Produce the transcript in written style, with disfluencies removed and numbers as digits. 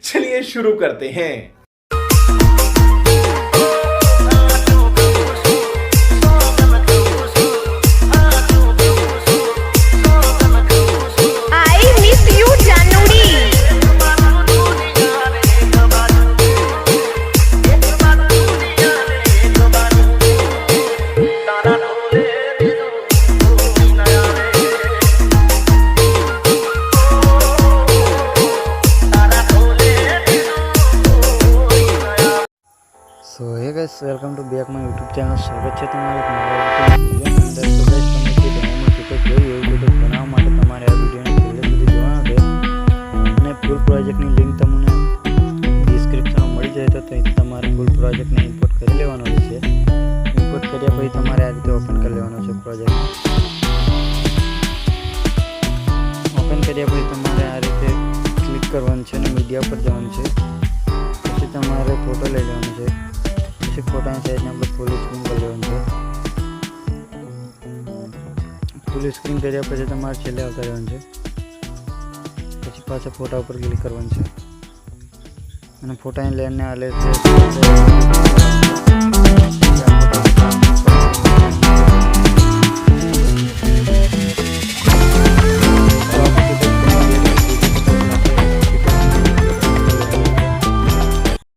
चलिए शुरू करते हैं। So hey guys, welcome to back my YouTube channel. स्वागत છે તમારું એક નવા વિડિયોની અંદર। તો ગાइस, તમે જે ડેમો કે જોઈ એવું વિડિયો બનાવવા માટે તમારે આ વિડિયોને છેલ્લે સુધી જોવાનું છે અને ફૂલ પ્રોજેક્ટની લિંક તમને ડિસ્ક્રિપ્શનમાં મળી જાય તો ત્યાંથી તમારે ફૂલ પ્રોજેક્ટને ઇમ્પોર્ટ કરી લેવાનો છે। ઇમ્પોર્ટ કર્યા પછી તમારે આ રીતે ઓપન કરી લેવાનો છે પ્રોજેક્ટ। ઓપન કર્યા પછી તમારે આ રીતે ક્લિક કરવાનું છે અને મીડિયા પર જવાનું છે। પછી તમારે ફોટો લઈ લેવાનો છે। પછી ફોટાની સાઈઝને આપણે ફૂલ સ્ક્રીન કરી લેવાનું છે। ફૂલ સ્ક્રીન કર્યા પછી તમારે છેલ્લે આવતા રહેવાનું છે। પછી પાછા ફોટા ઉપર ક્લિક કરવાનું છે અને ફોટાની લેનને આ લે છે